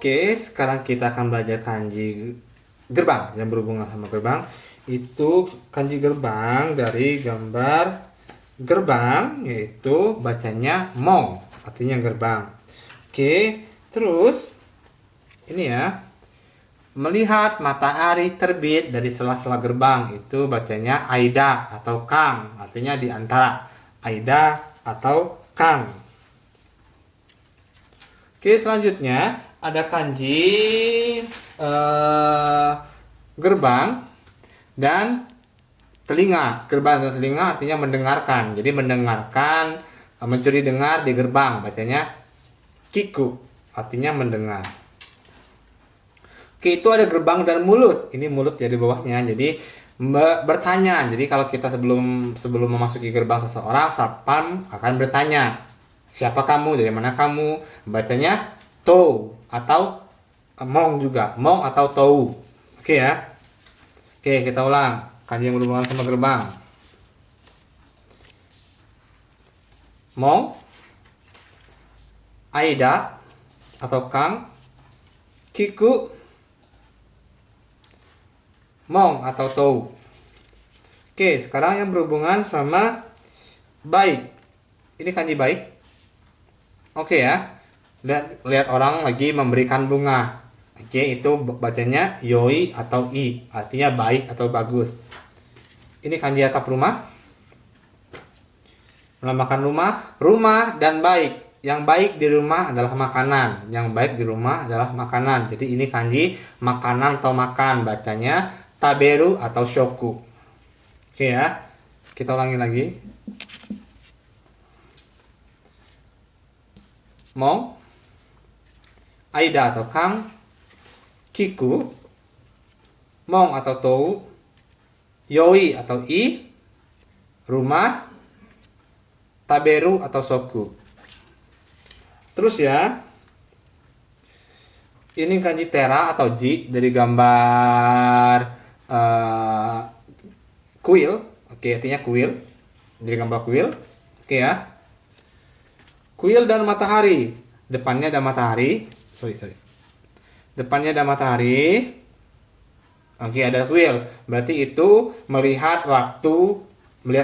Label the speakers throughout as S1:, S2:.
S1: Oke, sekarang kita akan belajar kanji gerbang yang berhubungan sama gerbang. Itu kanji gerbang dari gambar gerbang, yaitu bacanya mong, artinya gerbang. Oke, terus ini ya, melihat matahari terbit dari sela-sela gerbang, itu bacanya Aida atau Kang, artinya di antara Aida atau Kang. Oke, selanjutnya ada kanji gerbang dan telinga. Gerbang dan telinga artinya mendengarkan. Jadi mendengarkan, mencuri dengar di gerbang. Bacanya kiku, artinya mendengar. Oke, itu ada gerbang dan mulut. Ini mulut jadi bawahnya. Jadi bertanya. Jadi kalau kita sebelum memasuki gerbang seseorang, satpam akan bertanya, siapa kamu? Dari mana kamu? Bacanya tou atau mong juga. Mong atau tou. Oke ya. Oke, kita ulang. Kanji yang berhubungan sama gerbang. Mong, Aida atau Kang, Kiku, Mong atau tou. Oke, sekarang yang berhubungan sama baik. Ini kanji baik. Oke ya. Lihat orang lagi memberikan bunga. Oke, itu bacanya yoi atau i, artinya baik atau bagus. Ini kanji atap rumah. Melambangkan rumah dan baik. Yang baik di rumah adalah makanan. Yang baik di rumah adalah makanan. Jadi ini kanji makanan atau makan. Bacanya taberu atau shoku. Oke ya. Kita ulangi lagi. Mong, Aida atau Kang, Kiku, Mong atau tou, yoi atau i, rumah, taberu atau soku. Terus ya, ini kanji tera atau ji dari gambar kuil. Oke, artinya kuil. Dari gambar kuil. Oke ya. Kuil dan matahari. Depannya ada matahari. Sorry. Depannya ada matahari. Oke, ada kuil. Berarti itu melihat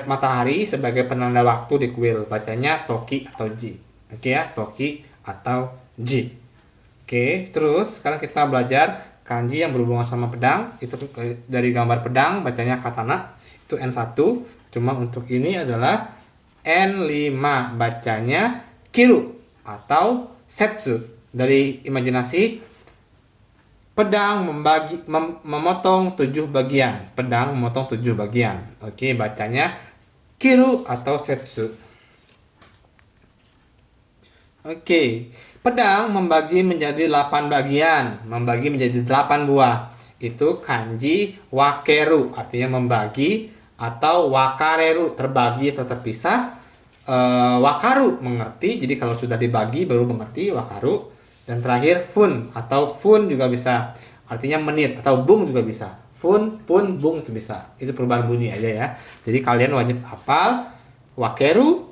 S1: matahari sebagai penanda waktu di kuil. Bacanya toki atau ji. Oke ya, toki atau ji. Oke, terus sekarang kita belajar kanji yang berhubungan sama pedang. Itu dari gambar pedang bacanya katana. Itu N1. Cuma untuk ini adalah N5. Bacanya kiru atau setsu. Dari imajinasi, pedang memotong 7 bagian. Pedang memotong 7 bagian. Oke, bacanya kiru atau setsu. Oke, pedang membagi menjadi 8 bagian. Membagi menjadi 8 buah. Itu kanji wakeru, artinya membagi, atau wakareru, terbagi atau terpisah. Wakaru, mengerti. Jadi kalau sudah dibagi baru mengerti, wakaru. Dan terakhir fun, atau fun juga bisa, artinya menit, atau bung juga bisa. Fun, pun, bung itu bisa. Itu perubahan bunyi aja ya. Jadi kalian wajib hafal wakeru,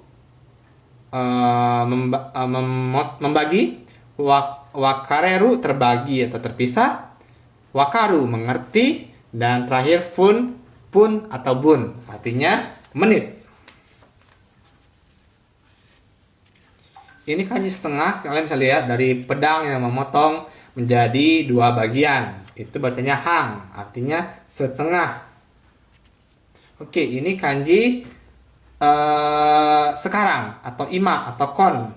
S1: membagi, wakareru terbagi atau terpisah, wakaru mengerti, dan terakhir fun, pun atau bun, artinya menit. Ini kanji setengah, kalian bisa lihat dari pedang yang memotong menjadi 2 bagian. Itu bacanya hang, artinya setengah. Oke, ini kanji sekarang atau ima atau kon.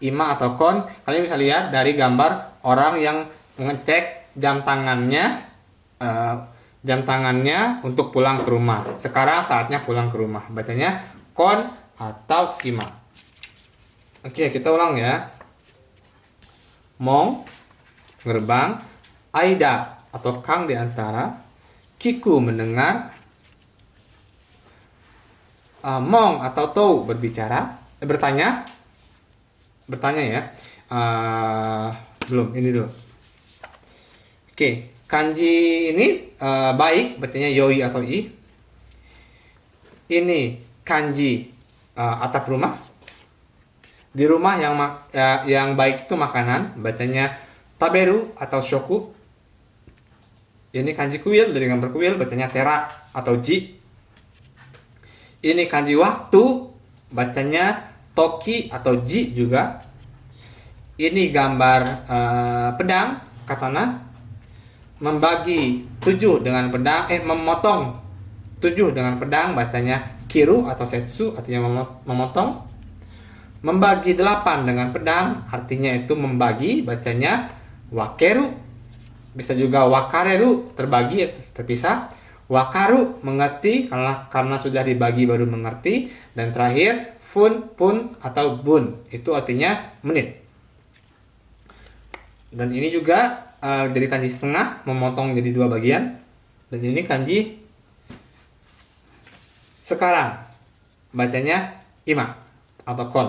S1: Ima atau kon, kalian bisa lihat dari gambar orang yang mengecek jam tangannya untuk pulang ke rumah. Sekarang saatnya pulang ke rumah. Bacanya kon atau ima. Oke, kita ulang ya. Mong, gerbang, Aida atau Kang di antara, Kiku mendengar, Mong atau tou bertanya ya. Belum, ini dulu. Oke, kanji ini baik, bacanya yoi atau i. Ini kanji atap rumah. Di rumah yang baik itu makanan, bacanya taberu atau shoku. Ini kanji kuil, dari gambar kuil bacanya tera atau ji. Ini kanji waktu, bacanya toki atau ji juga. Ini gambar pedang, katana. Membagi 7 dengan pedang, memotong 7 dengan pedang, bacanya kiru atau setsu, artinya memotong. Membagi 8 dengan pedang, artinya itu membagi, bacanya wakeru. Bisa juga wakareru, terbagi, terpisah. Wakaru, mengerti, karena sudah dibagi baru mengerti. Dan terakhir, pun atau bun, itu artinya menit. Dan ini juga dari kanji setengah, memotong jadi 2 bagian. Dan ini kanji sekarang, bacanya ima atau kon.